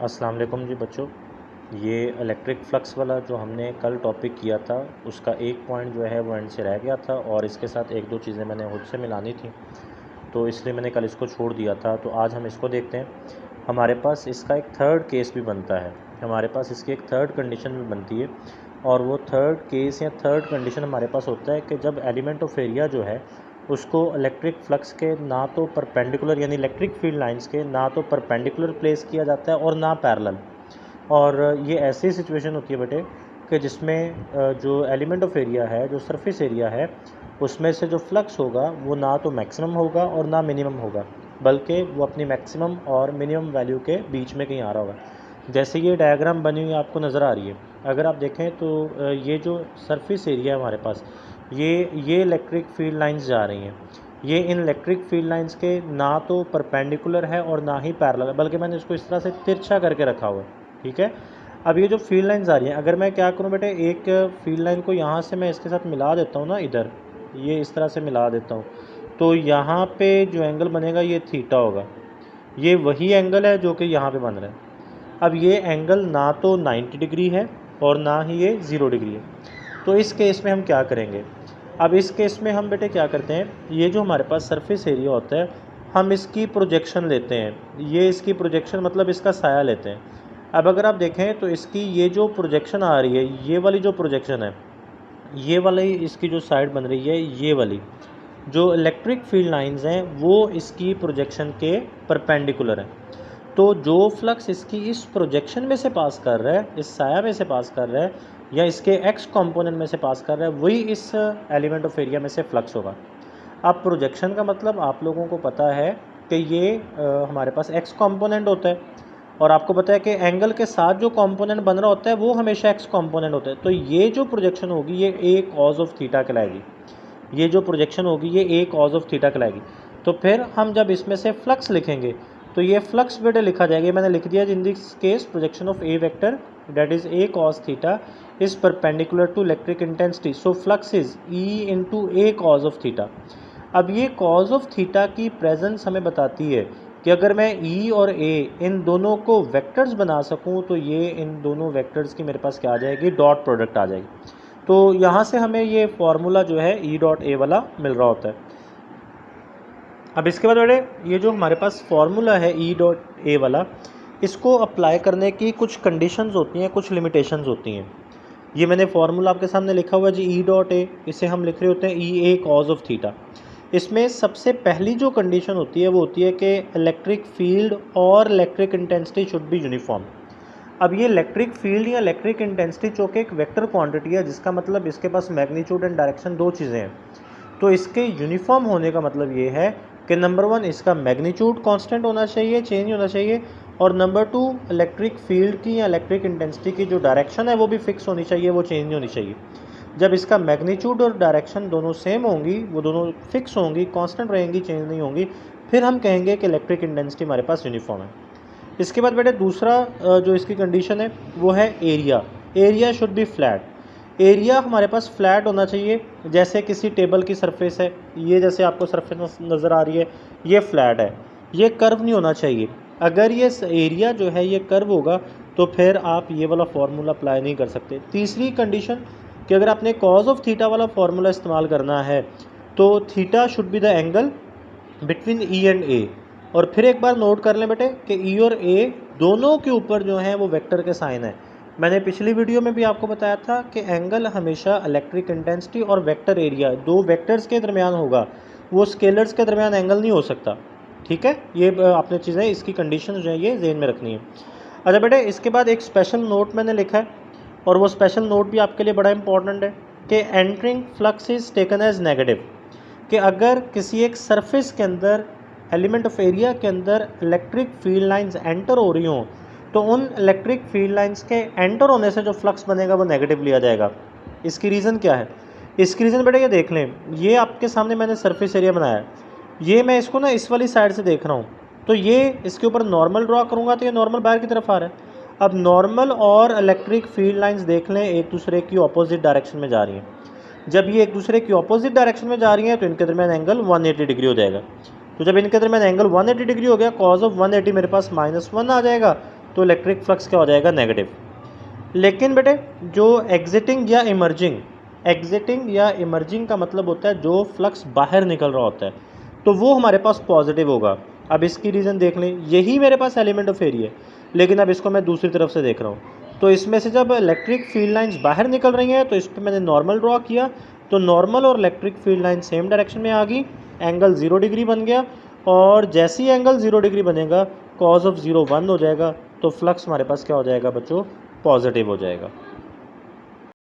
अस्सलाम वालेकुम जी बच्चों। ये इलेक्ट्रिक फ्लक्स वाला जो हमने कल टॉपिक किया था उसका एक पॉइंट जो है वो एंड से रह गया था और इसके साथ एक दो चीज़ें मैंने खुद से मिलानी थी, तो इसलिए मैंने कल इसको छोड़ दिया था। तो आज हम इसको देखते हैं। हमारे पास इसका एक थर्ड केस भी बनता है, हमारे पास इसकी एक थर्ड कंडीशन भी बनती है। और वो थर्ड केस या थर्ड कंडीशन हमारे पास होता है कि जब एलिमेंट ऑफ एरिया जो है उसको इलेक्ट्रिक फ्लक्स के ना तो परपेंडिकुलर यानी इलेक्ट्रिक फील्ड लाइंस के ना तो परपेंडिकुलर प्लेस किया जाता है और ना पैरेलल। और ये ऐसी सिचुएशन होती है बेटे कि जिसमें जो एलिमेंट ऑफ एरिया है, जो सरफेस एरिया है, उसमें से जो फ्लक्स होगा वो ना तो मैक्सिमम होगा और ना मिनिमम होगा, बल्कि वो अपनी मैक्सिमम और मिनिमम वैल्यू के बीच में कहीं आ रहा होगा। जैसे ये डायग्राम बनी हुई आपको नज़र आ रही है, अगर आप देखें तो ये जो सरफेस एरिया है हमारे पास, ये इलेक्ट्रिक फील्ड लाइंस जा रही हैं। ये इन इलेक्ट्रिक फील्ड लाइंस के ना तो परपेंडिकुलर है और ना ही पैरेलल है, बल्कि मैंने इसको इस तरह से तिरछा करके रखा हुआ है। ठीक है। अब ये जो फील्ड लाइंस आ रही हैं, अगर मैं क्या करूं बेटे, एक फील्ड लाइन को यहाँ से मैं इसके साथ मिला देता हूँ ना, इधर ये इस तरह से मिला देता हूँ, तो यहाँ पे जो एंगल बनेगा ये थीटा होगा। ये वही एंगल है जो कि यहाँ पे बन रहा है। अब ये एंगल ना तो 90 डिग्री है और ना ही ये 0 डिग्री है। तो इस केस में हम क्या करेंगे? अब इस केस में हम बेटे क्या करते हैं, ये जो हमारे पास सरफेस एरिया होता है, हम इसकी प्रोजेक्शन लेते हैं। ये इसकी प्रोजेक्शन मतलब इसका साया लेते हैं। अब अगर आप देखें तो इसकी ये जो प्रोजेक्शन आ रही है, ये वाली जो प्रोजेक्शन है, ये वाली इसकी जो साइड बन रही है, ये वाली जो इलेक्ट्रिक फील्ड लाइंस हैं वो इसकी प्रोजेक्शन के परपेंडिकुलर हैं। तो जो फ्लक्स इसकी इस प्रोजेक्शन में से पास कर रहा है, इस साया में से पास कर रहा है, या इसके एक्स कंपोनेंट में से पास कर रहा है, वही इस एलिमेंट ऑफ एरिया में से फ्लक्स होगा। अब प्रोजेक्शन का मतलब आप लोगों को पता है कि ये हमारे पास एक्स कंपोनेंट होता है, और आपको पता है कि एंगल के साथ जो कंपोनेंट बन रहा होता है वो हमेशा एक्स कंपोनेंट होता है। तो ये जो प्रोजेक्शन होगी ये ए कॉज ऑफ थीटा कहलाएगी। ये जो प्रोजेक्शन होगी ये ए कॉज ऑफ थीटा कहलाएगी। तो फिर हम जब इसमें से फ्लक्स लिखेंगे तो ये फ्लक्स बेटे लिखा जाएगा, मैंने लिख दिया in this case projection of a vector that is A cos theta is perpendicular to electric intensity, so flux is E into A cos of theta. अब ये कॉज ऑफ थीटा की प्रेजेंस हमें बताती है कि अगर मैं ई और ए इन दोनों को वेक्टर्स बना सकूं तो ये इन दोनों वेक्टर्स की मेरे पास क्या आ जाएगी, डॉट प्रोडक्ट आ जाएगी। तो यहाँ से हमें ये फॉर्मूला जो है ई डॉट ए वाला मिल रहा होता है। अब इसके बाद बेटे ये जो हमारे पास फॉर्मूला है ई डॉट ए वाला, इसको अप्लाई करने की कुछ कंडीशंस होती हैं, कुछ लिमिटेशंस होती हैं। ये मैंने फार्मूला आपके सामने लिखा हुआ है जी, ई डॉट ए, इसे हम लिख रहे होते हैं ई ए कॉज ऑफ थीटा। इसमें सबसे पहली जो कंडीशन होती है वो होती है कि इलेक्ट्रिक फील्ड और electric intensity should be uniform. अब ये इलेक्ट्रिक फील्ड या इलेक्ट्रिक इंटेंसिटी चूँकि एक वेक्टर क्वांटिटी है, जिसका मतलब इसके पास मैग्नीट्यूड एंड डायरेक्शन दो चीज़ें हैं। तो इसके यूनिफॉर्म होने का मतलब ये है कि नंबर वन, इसका मैग्नीट्यूड कांस्टेंट होना चाहिए, चेंज नहीं होना चाहिए, और नंबर टू, इलेक्ट्रिक फील्ड की या इलेक्ट्रिक इंटेंसिटी की जो डायरेक्शन है वो भी फिक्स होनी चाहिए, वो चेंज नहीं होनी चाहिए। जब इसका मैग्नीट्यूड और डायरेक्शन दोनों सेम होंगी, वो दोनों फिक्स होंगी, कांस्टेंट रहेंगी, चेंज नहीं होंगी, फिर हम कहेंगे कि इलेक्ट्रिक इंटेंसिटी हमारे पास यूनिफॉर्म है। इसके बाद बेटे दूसरा जो इसकी कंडीशन है वो है area. Area should be flat. Area हमारे पास फ्लैट होना चाहिए। जैसे किसी टेबल की सरफेस है, ये जैसे आपको सरफेस नज़र आ रही है, ये फ्लैट है, ये कर्व नहीं होना चाहिए। अगर ये एरिया जो है ये कर्व होगा तो फिर आप ये वाला फार्मूला अप्लाई नहीं कर सकते। तीसरी कंडीशन कि अगर आपने कॉज ऑफ थीटा वाला फार्मूला इस्तेमाल करना है तो theta should be the angle between E and A. और फिर एक बार नोट कर लें बेटे कि ई और ए दोनों के ऊपर जो है वो वेक्टर के साइन है। मैंने पिछली वीडियो में भी आपको बताया था कि एंगल हमेशा इलेक्ट्रिक इंटेंसिटी और वेक्टर एरिया, दो वेक्टर्स के दरमियान होगा, वो स्केलर्स के दरमियान एंगल नहीं हो सकता। ठीक है, ये आपने चीज़ें, इसकी कंडीशन जो है ये जेन में रखनी है। अच्छा बेटे, इसके बाद एक स्पेशल नोट मैंने लिखा है, और वो स्पेशल नोट भी आपके लिए बड़ा इंपॉर्टेंट है कि entering flux is taken as negative. कि अगर किसी एक सरफेस के अंदर, एलिमेंट ऑफ एरिया के अंदर इलेक्ट्रिक फील्ड लाइंस एंटर हो रही हों तो उन इलेक्ट्रिक फील्ड लाइंस के एंटर होने से जो फ्लक्स बनेगा वो नेगेटिव लिया जाएगा। इसकी रीज़न क्या है? इसकी रीज़न बेटा ये देख लें, ये आपके सामने मैंने सरफेस एरिया बनाया है, ये मैं इसको ना इस वाली साइड से देख रहा हूँ, तो ये इसके ऊपर नॉर्मल ड्रॉ करूँगा तो ये नॉर्मल बाहर की तरफ आ रहा है। अब नॉर्मल और इलेक्ट्रिक फील्ड लाइंस देख लें, एक दूसरे की ऑपोजिट डायरेक्शन में जा रही हैं। जब ये एक दूसरे की ऑपोजिट डायरेक्शन में जा रही हैं तो इनके दरमियान एंगल 180 डिग्री हो जाएगा। तो जब इनके दरमियान एंगल 180 डिग्री हो गया, कॉज ऑफ 180 मेरे पास -1 आ जाएगा, तो इलेक्ट्रिक फ्लक्स क्या हो जाएगा, नेगेटिव। लेकिन बेटे जो एग्जिटिंग या इमर्जिंग का मतलब होता है जो फ्लक्स बाहर निकल रहा होता है, तो वो हमारे पास पॉजिटिव होगा। अब इसकी रीज़न देख लें, यही मेरे पास एलिमेंट ऑफ एरिया है, लेकिन अब इसको मैं दूसरी तरफ से देख रहा हूँ। तो इसमें से जब इलेक्ट्रिक फील्ड लाइंस बाहर निकल रही हैं तो इस पर मैंने नॉर्मल ड्रॉ किया, तो नॉर्मल और electric field line same direction में आ गई, एंगल 0 डिग्री बन गया, और जैसे ही एंगल 0 डिग्री बनेगा कॉज ऑफ 0 1 हो जाएगा, तो फ्लक्स हमारे पास क्या हो जाएगा बच्चों, पॉजिटिव हो जाएगा।